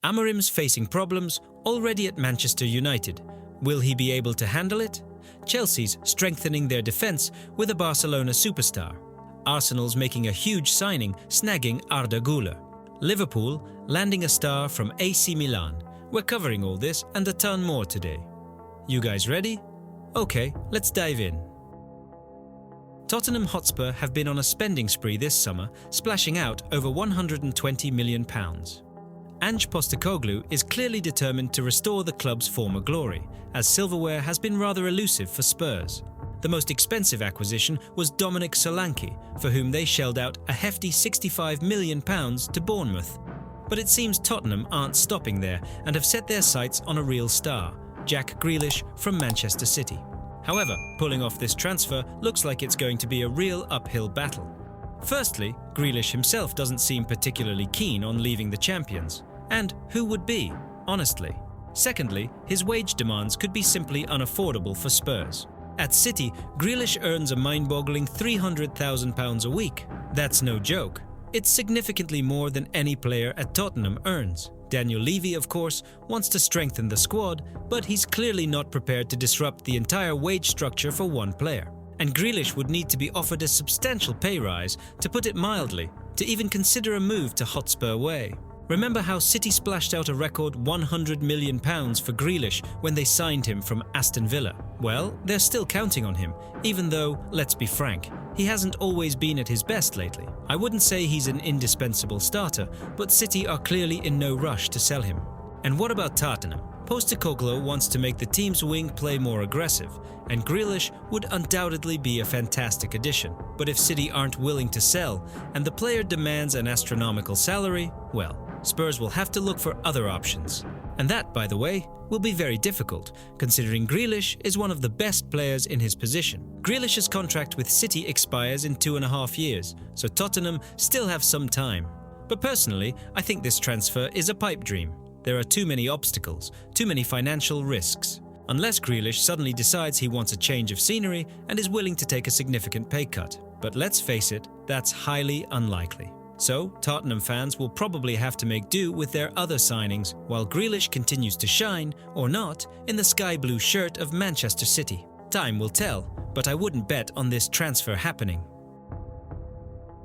Amorim's facing problems already at Manchester United. Will he be able to handle it? Chelsea's strengthening their defence with a Barcelona superstar. Arsenal's making a huge signing, snagging Arda Guler. Liverpool landing a star from AC Milan. We're covering all this and a ton more today. You guys ready? Okay, let's dive in. Tottenham Hotspur have been on a spending spree this summer, splashing out over £120 million. Ange Postecoglou is clearly determined to restore the club's former glory, as silverware has been rather elusive for Spurs. The most expensive acquisition was Dominic Solanke, for whom they shelled out a hefty £65 million to Bournemouth. But it seems Tottenham aren't stopping there and have set their sights on a real star, Jack Grealish from Manchester City. However, pulling off this transfer looks like it's going to be a real uphill battle. Firstly, Grealish himself doesn't seem particularly keen on leaving the champions. And who would be, honestly? Secondly, his wage demands could be simply unaffordable for Spurs. At City, Grealish earns a mind-boggling £300,000 a week. That's no joke. It's significantly more than any player at Tottenham earns. Daniel Levy, of course, wants to strengthen the squad, but he's clearly not prepared to disrupt the entire wage structure for one player. And Grealish would need to be offered a substantial pay rise, to put it mildly, to even consider a move to Hotspur Way. Remember how City splashed out a record £100 million for Grealish when they signed him from Aston Villa? Well, they're still counting on him, even though, let's be frank, he hasn't always been at his best lately. I wouldn't say he's an indispensable starter, but City are clearly in no rush to sell him. And what about Tottenham? Postecoglou wants to make the team's wing play more aggressive, and Grealish would undoubtedly be a fantastic addition. But if City aren't willing to sell, and the player demands an astronomical salary, well, Spurs will have to look for other options. And that, by the way, will be very difficult, considering Grealish is one of the best players in his position. Grealish's contract with City expires in 2.5 years, so Tottenham still have some time. But personally, I think this transfer is a pipe dream. There are too many obstacles, too many financial risks. Unless Grealish suddenly decides he wants a change of scenery and is willing to take a significant pay cut. But let's face it, that's highly unlikely. So, Tottenham fans will probably have to make do with their other signings, while Grealish continues to shine, or not, in the sky blue shirt of Manchester City. Time will tell, but I wouldn't bet on this transfer happening.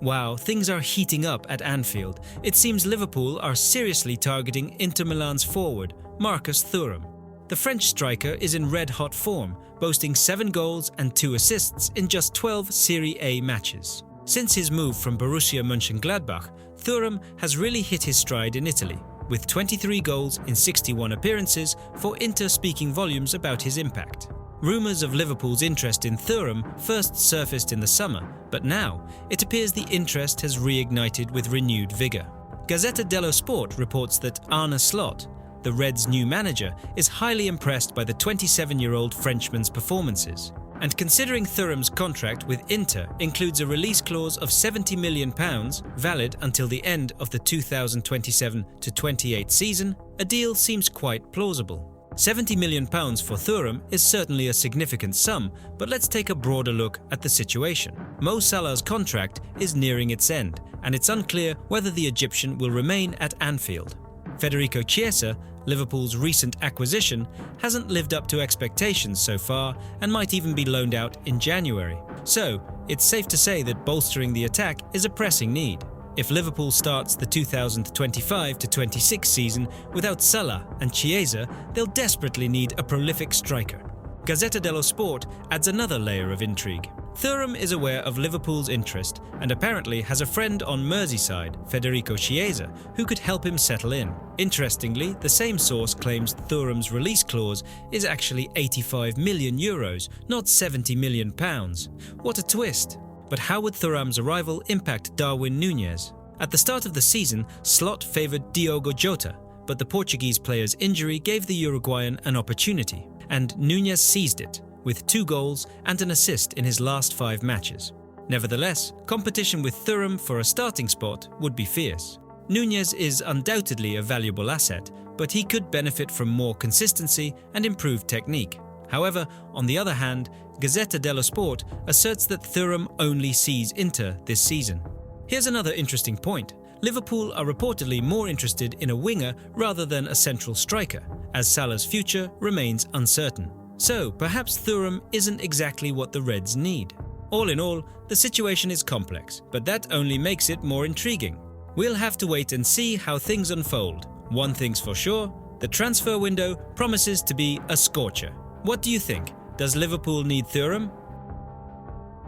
Wow, things are heating up at Anfield. It seems Liverpool are seriously targeting Inter Milan's forward, Marcus Thuram. The French striker is in red-hot form, boasting 7 goals and 2 assists in just 12 Serie A matches. Since his move from Borussia Mönchengladbach, Thuram has really hit his stride in Italy, with 23 goals in 61 appearances, for Inter speaking volumes about his impact. Rumours of Liverpool's interest in Thuram first surfaced in the summer, but now it appears the interest has reignited with renewed vigour. Gazzetta dello Sport reports that Arne Slot, the Reds' new manager, is highly impressed by the 27-year-old Frenchman's performances. And considering Thuram's contract with Inter includes a release clause of £70 million, valid until the end of the 2027-28 season, a deal seems quite plausible. £70 million for Thuram is certainly a significant sum, but let's take a broader look at the situation. Mo Salah's contract is nearing its end, and it's unclear whether the Egyptian will remain at Anfield. Federico Chiesa, Liverpool's recent acquisition, hasn't lived up to expectations so far and might even be loaned out in January. So, it's safe to say that bolstering the attack is a pressing need. If Liverpool starts the 2025-26 season without Salah and Chiesa, they'll desperately need a prolific striker. Gazzetta dello Sport adds another layer of intrigue. Thuram is aware of Liverpool's interest and apparently has a friend on Merseyside, Federico Chiesa, who could help him settle in. Interestingly, the same source claims Thuram's release clause is actually €85 million, not £70 million. What a twist! But how would Thuram's arrival impact Darwin Núñez? At the start of the season, Slot favoured Diogo Jota, but the Portuguese player's injury gave the Uruguayan an opportunity, and Núñez seized it, with 2 goals and an assist in his last 5 matches. Nevertheless, competition with Thuram for a starting spot would be fierce. Núñez is undoubtedly a valuable asset, but he could benefit from more consistency and improved technique. However, on the other hand, Gazzetta dello Sport asserts that Thuram only sees Inter this season. Here's another interesting point. Liverpool are reportedly more interested in a winger rather than a central striker, as Salah's future remains uncertain. So perhaps Thuram isn't exactly what the Reds need. All in all, the situation is complex, but that only makes it more intriguing. We'll have to wait and see how things unfold. One thing's for sure, the transfer window promises to be a scorcher. What do you think? Does Liverpool need Thuram?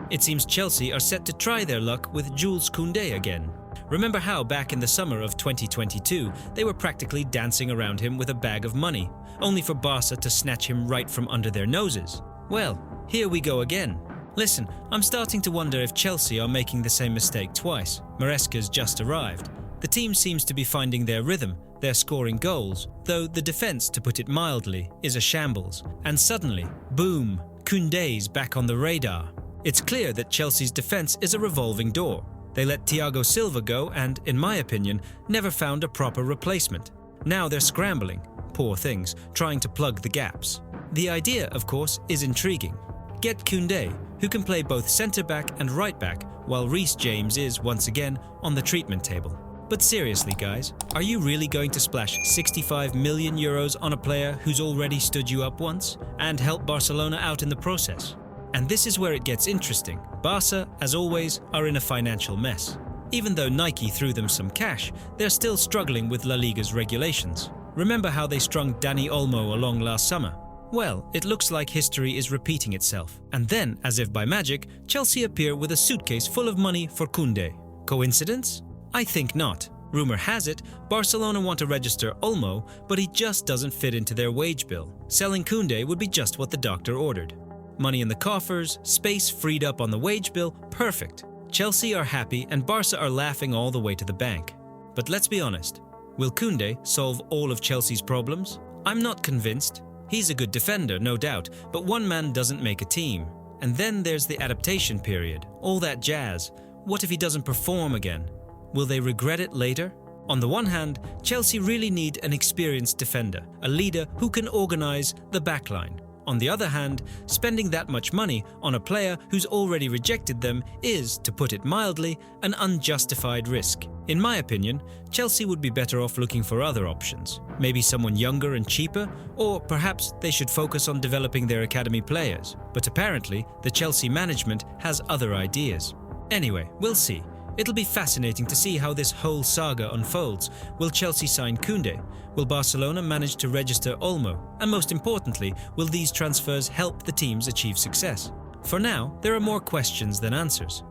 It seems Chelsea are set to try their luck with Jules Kundai again. Remember how back in the summer of 2022, they were practically dancing around him with a bag of money, only for Barca to snatch him right from under their noses? Well, here we go again. Listen, I'm starting to wonder if Chelsea are making the same mistake twice. Maresca's just arrived. The team seems to be finding their rhythm, they're scoring goals, though the defense, to put it mildly, is a shambles. And suddenly, boom, Kundai's back on the radar. It's clear that Chelsea's defense is a revolving door. They let Thiago Silva go and, in my opinion, never found a proper replacement. Now they're scrambling, poor things, trying to plug the gaps. The idea, of course, is intriguing. Get Kundai, who can play both centre-back and right-back, while Reece James is, once again, on the treatment table. But seriously, guys, are you really going to splash 65 million euros on a player who's already stood you up once, and help Barcelona out in the process? And this is where it gets interesting. Barca, as always, are in a financial mess. Even though Nike threw them some cash, they're still struggling with La Liga's regulations. Remember how they strung Dani Olmo along last summer? Well, it looks like history is repeating itself. And then, as if by magic, Chelsea appear with a suitcase full of money for Kundai. Coincidence? I think not. Rumor has it, Barcelona want to register Olmo, but he just doesn't fit into their wage bill. Selling Kundai would be just what the doctor ordered. Money in the coffers, space freed up on the wage bill, perfect. Chelsea are happy and Barca are laughing all the way to the bank. But let's be honest, will Kundai solve all of Chelsea's problems? I'm not convinced. He's a good defender, no doubt, but one man doesn't make a team. And then there's the adaptation period, all that jazz. What if he doesn't perform again? Will they regret it later? On the one hand, Chelsea really need an experienced defender, a leader who can organize the backline. On the other hand, spending that much money on a player who's already rejected them is, to put it mildly, an unjustified risk. In my opinion, Chelsea would be better off looking for other options. Maybe someone younger and cheaper, or perhaps they should focus on developing their academy players. But apparently, the Chelsea management has other ideas. Anyway, we'll see. It'll be fascinating to see how this whole saga unfolds. Will Chelsea sign Kundai? Will Barcelona manage to register Olmo? And most importantly, will these transfers help the teams achieve success? For now, there are more questions than answers.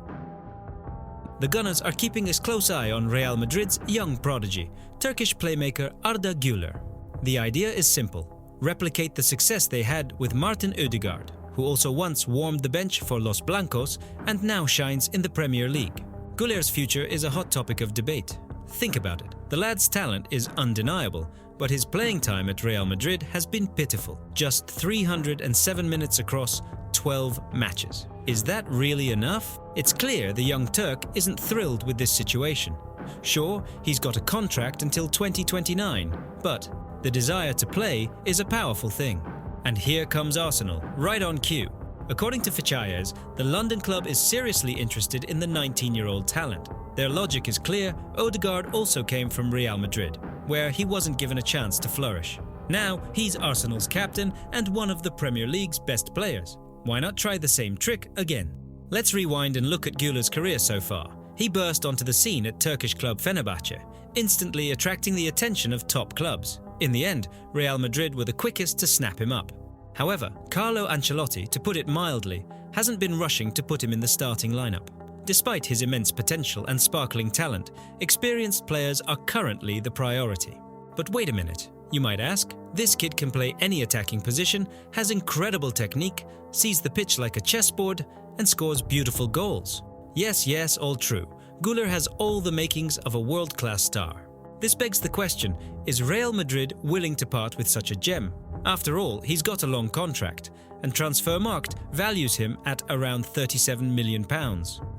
The Gunners are keeping a close eye on Real Madrid's young prodigy, Turkish playmaker Arda Guler. The idea is simple: replicate the success they had with Martin Ødegaard, who also once warmed the bench for Los Blancos and now shines in the Premier League. Guler's future is a hot topic of debate. Think about it. The lad's talent is undeniable, but his playing time at Real Madrid has been pitiful. Just 307 minutes across 12 matches. Is that really enough? It's clear the young Turk isn't thrilled with this situation. Sure, he's got a contract until 2029, but the desire to play is a powerful thing. And here comes Arsenal, right on cue. According to Fichajes, the London club is seriously interested in the 19-year-old talent. Their logic is clear: Ødegaard also came from Real Madrid, where he wasn't given a chance to flourish. Now he's Arsenal's captain and one of the Premier League's best players. Why not try the same trick again? Let's rewind and look at Güler's career so far. He burst onto the scene at Turkish club Fenerbahçe, instantly attracting the attention of top clubs. In the end, Real Madrid were the quickest to snap him up. However, Carlo Ancelotti, to put it mildly, hasn't been rushing to put him in the starting lineup. Despite his immense potential and sparkling talent, experienced players are currently the priority. But wait a minute, you might ask. This kid can play any attacking position, has incredible technique, sees the pitch like a chessboard, and scores beautiful goals. Yes, all true. Guler has all the makings of a world-class star. This begs the question, is Real Madrid willing to part with such a gem? After all, he's got a long contract, and Transfermarkt values him at around £37 million.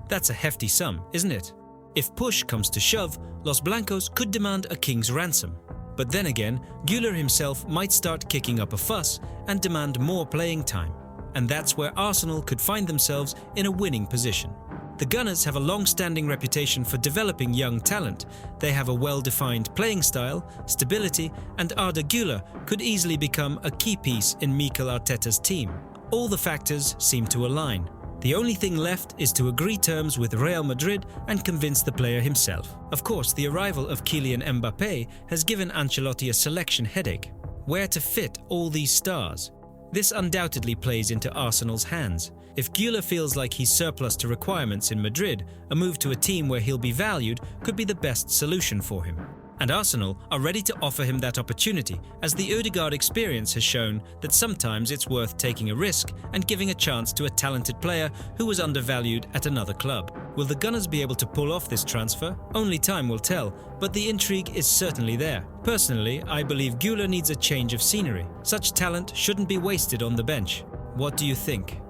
That's a hefty sum, isn't it? If push comes to shove, Los Blancos could demand a king's ransom. But then again, Guler himself might start kicking up a fuss and demand more playing time. And that's where Arsenal could find themselves in a winning position. The Gunners have a long-standing reputation for developing young talent. They have a well-defined playing style, stability, and Arda Guler could easily become a key piece in Mikel Arteta's team. All the factors seem to align. The only thing left is to agree terms with Real Madrid and convince the player himself. Of course, the arrival of Kylian Mbappé has given Ancelotti a selection headache. Where to fit all these stars? This undoubtedly plays into Arsenal's hands. If Guler feels like he's surplus to requirements in Madrid, a move to a team where he'll be valued could be the best solution for him. And Arsenal are ready to offer him that opportunity, as the Ødegaard experience has shown that sometimes it's worth taking a risk and giving a chance to a talented player who was undervalued at another club. Will the Gunners be able to pull off this transfer? Only time will tell, but the intrigue is certainly there. Personally, I believe Guler needs a change of scenery. Such talent shouldn't be wasted on the bench. What do you think?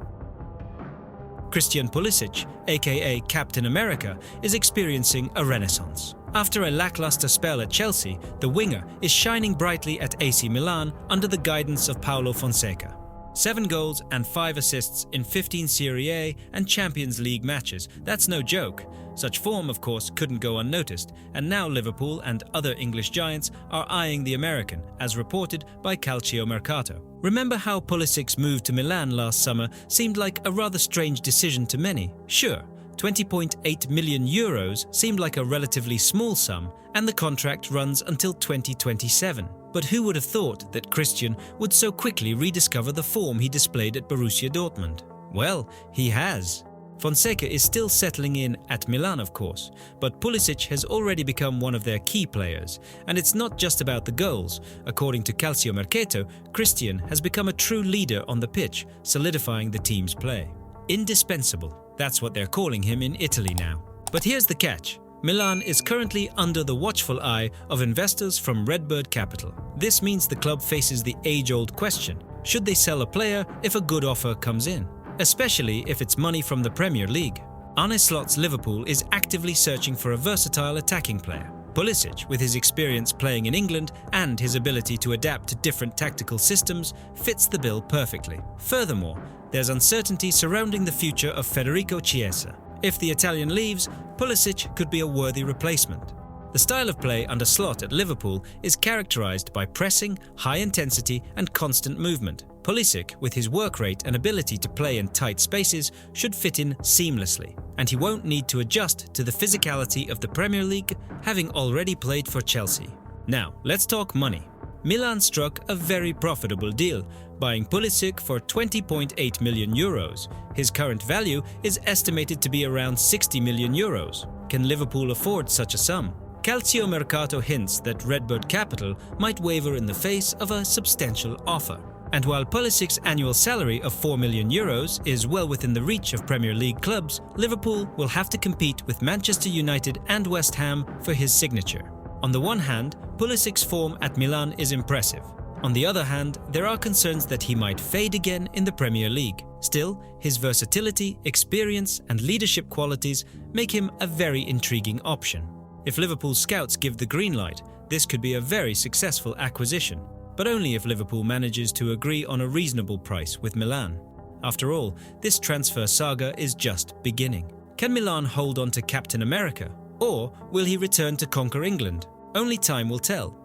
Christian Pulisic, aka Captain America, is experiencing a renaissance. After a lackluster spell at Chelsea, the winger is shining brightly at AC Milan under the guidance of Paulo Fonseca. 7 goals and 5 assists in 15 Serie A and Champions League matches. That's no joke. Such form, of course, couldn't go unnoticed, and now Liverpool and other English giants are eyeing the American, as reported by Calciomercato. Remember how Pulisic's move to Milan last summer seemed like a rather strange decision to many? Sure, 20.8 million euros seemed like a relatively small sum, and the contract runs until 2027. But who would have thought that Christian would so quickly rediscover the form he displayed at Borussia Dortmund? Well, he has. Fonseca is still settling in at Milan, of course, but Pulisic has already become one of their key players, and it's not just about the goals. According to Calciomercato, Christian has become a true leader on the pitch, solidifying the team's play. Indispensable. That's what they're calling him in Italy now. But here's the catch. Milan is currently under the watchful eye of investors from Redbird Capital. This means the club faces the age-old question: should they sell a player if a good offer comes in? Especially if it's money from the Premier League. Arne Slot's Liverpool is actively searching for a versatile attacking player. Pulisic, with his experience playing in England and his ability to adapt to different tactical systems, fits the bill perfectly. Furthermore, there's uncertainty surrounding the future of Federico Chiesa. If the Italian leaves, Pulisic could be a worthy replacement. The style of play under Slot at Liverpool is characterized by pressing, high intensity and constant movement. Pulisic, with his work rate and ability to play in tight spaces, should fit in seamlessly, and he won't need to adjust to the physicality of the Premier League, having already played for Chelsea. Now, let's talk money. Milan struck a very profitable deal, buying Pulisic for 20.8 million euros. His current value is estimated to be around 60 million euros. Can Liverpool afford such a sum? Calciomercato hints that Redbird Capital might waver in the face of a substantial offer. And while Pulisic's annual salary of 4 million euros is well within the reach of Premier League clubs, Liverpool will have to compete with Manchester United and West Ham for his signature. On the one hand, Pulisic's form at Milan is impressive. On the other hand, there are concerns that he might fade again in the Premier League. Still, his versatility, experience, and leadership qualities make him a very intriguing option. If Liverpool scouts give the green light, this could be a very successful acquisition, but only if Liverpool manages to agree on a reasonable price with Milan. After all, this transfer saga is just beginning. Can Milan hold on to Captain America, or will he return to conquer England? Only time will tell.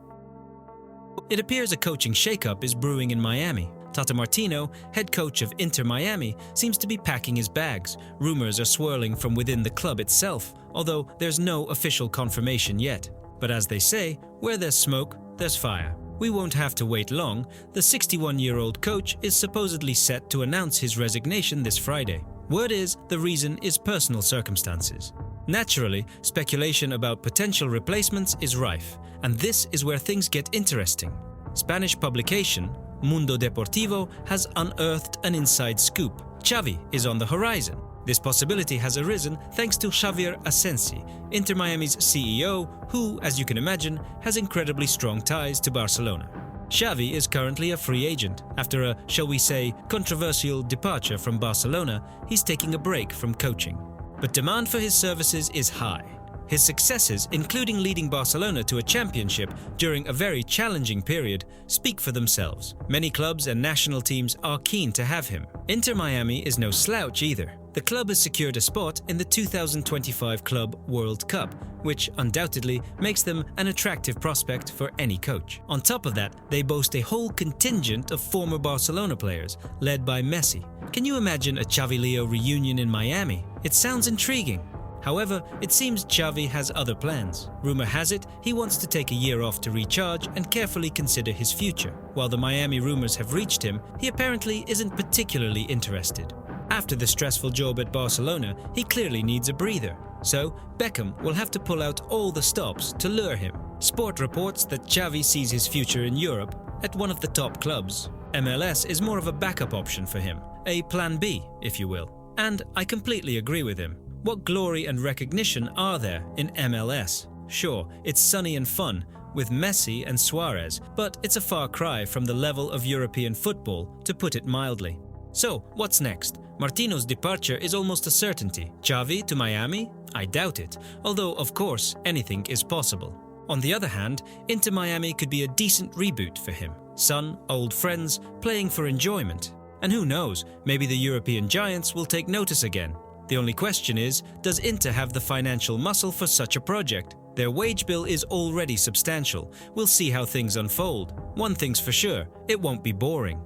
It appears a coaching shakeup is brewing in Miami. Tata Martino, head coach of Inter Miami, seems to be packing his bags. Rumours are swirling from within the club itself, although there's no official confirmation yet. But as they say, where there's smoke, there's fire. We won't have to wait long. The 61-year-old coach is supposedly set to announce his resignation this Friday. Word is the reason is personal circumstances. Naturally, speculation about potential replacements is rife, and this is where things get interesting. Spanish publication Mundo Deportivo has unearthed an inside scoop. Xavi is on the horizon. This possibility has arisen thanks to Javier Asensi, Inter Miami's CEO, who, as you can imagine, has incredibly strong ties to Barcelona. Xavi is currently a free agent. After a, shall we say, controversial departure from Barcelona, he's taking a break from coaching. But demand for his services is high. His successes, including leading Barcelona to a championship during a very challenging period, speak for themselves. Many clubs and national teams are keen to have him. Inter Miami is no slouch either. The club has secured a spot in the 2025 Club World Cup, which undoubtedly makes them an attractive prospect for any coach. On top of that, they boast a whole contingent of former Barcelona players, led by Messi. Can you imagine a Xavi-Leo reunion in Miami? It sounds intriguing. However, it seems Xavi has other plans. Rumor has it he wants to take a year off to recharge and carefully consider his future. While the Miami rumors have reached him, he apparently isn't particularly interested. After the stressful job at Barcelona, he clearly needs a breather. So, Beckham will have to pull out all the stops to lure him. Sport reports that Xavi sees his future in Europe at one of the top clubs. MLS is more of a backup option for him, a plan B, if you will. And I completely agree with him. What glory and recognition are there in MLS? Sure, it's sunny and fun, with Messi and Suarez, but it's a far cry from the level of European football, to put it mildly. So, what's next? Martino's departure is almost a certainty. Xavi to Miami? I doubt it, although of course anything is possible. On the other hand, Inter Miami could be a decent reboot for him. Son, old friends, playing for enjoyment. And who knows, maybe the European giants will take notice again. The only question is, does Inter have the financial muscle for such a project? Their wage bill is already substantial. We'll see how things unfold. One thing's for sure, it won't be boring.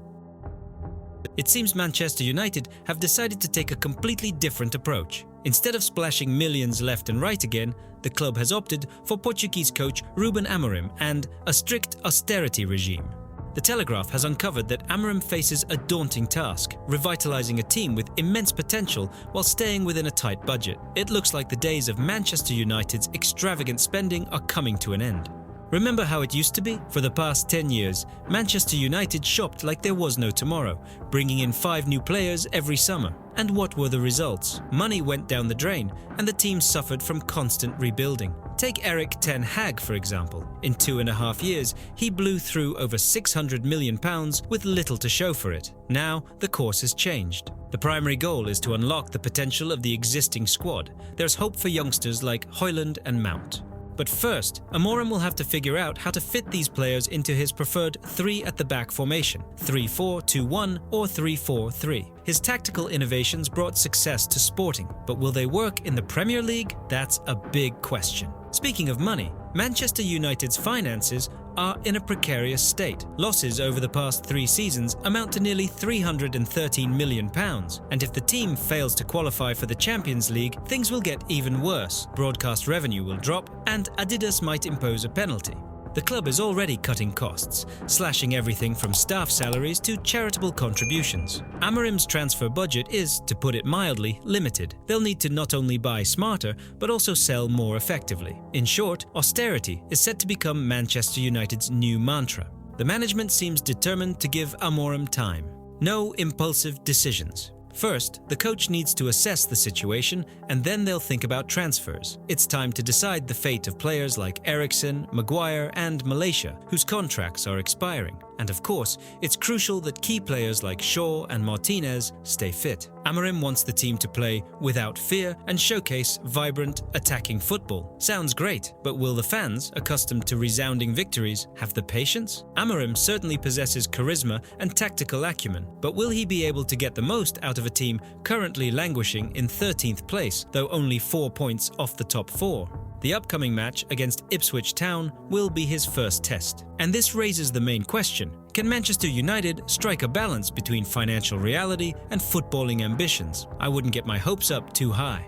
It seems Manchester United have decided to take a completely different approach. Instead of splashing millions left and right again, the club has opted for Portuguese coach Ruben Amorim and a strict austerity regime. The Telegraph has uncovered that Amorim faces a daunting task, revitalising a team with immense potential while staying within a tight budget. It looks like the days of Manchester United's extravagant spending are coming to an end. Remember how it used to be? For the past 10 years, Manchester United shopped like there was no tomorrow, bringing in 5 new players every summer. And what were the results? Money went down the drain, and the team suffered from constant rebuilding. Take Erik ten Hag, for example. In 2.5 years, he blew through over £600 million with little to show for it. Now, the course has changed. The primary goal is to unlock the potential of the existing squad. There's hope for youngsters like Højlund and Mount. But first, Amorim will have to figure out how to fit these players into his preferred 3 at the back formation, 3-4-2-1 or 3-4-3. His tactical innovations brought success to Sporting, but will they work in the Premier League? That's a big question. Speaking of money, Manchester United's finances are in a precarious state. Losses over the past 3 seasons amount to nearly £313 million, and if the team fails to qualify for the Champions League, things will get even worse. Broadcast revenue will drop, and Adidas might impose a penalty. The club is already cutting costs, slashing everything from staff salaries to charitable contributions. Amorim's transfer budget is, to put it mildly, limited. They'll need to not only buy smarter, but also sell more effectively. In short, austerity is set to become Manchester United's new mantra. The management seems determined to give Amorim time. No impulsive decisions. First, the coach needs to assess the situation, and then they'll think about transfers. It's time to decide the fate of players like Eriksen, Maguire and Malaysia, whose contracts are expiring. And of course, it's crucial that key players like Shaw and Martinez stay fit. Amorim wants the team to play without fear and showcase vibrant, attacking football. Sounds great, but will the fans, accustomed to resounding victories, have the patience? Amorim certainly possesses charisma and tactical acumen, but will he be able to get the most out of a team currently languishing in 13th place, though only 4 points off the top 4? The upcoming match against Ipswich Town will be his first test. And this raises the main question: can Manchester United strike a balance between financial reality and footballing ambitions? I wouldn't get my hopes up too high.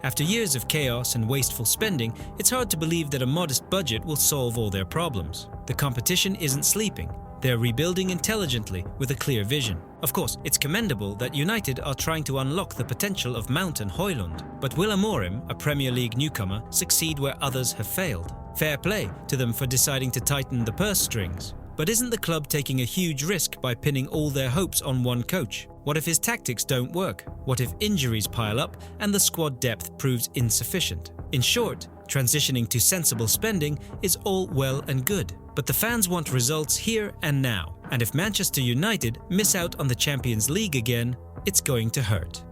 After years of chaos and wasteful spending, it's hard to believe that a modest budget will solve all their problems. The competition isn't sleeping. They're rebuilding intelligently with a clear vision. Of course, it's commendable that United are trying to unlock the potential of Mount and Højlund. But will Amorim, a Premier League newcomer, succeed where others have failed? Fair play to them for deciding to tighten the purse strings. But isn't the club taking a huge risk by pinning all their hopes on one coach? What if his tactics don't work? What if injuries pile up and the squad depth proves insufficient? In short, transitioning to sensible spending is all well and good. But the fans want results here and now. And if Manchester United miss out on the Champions League again, it's going to hurt.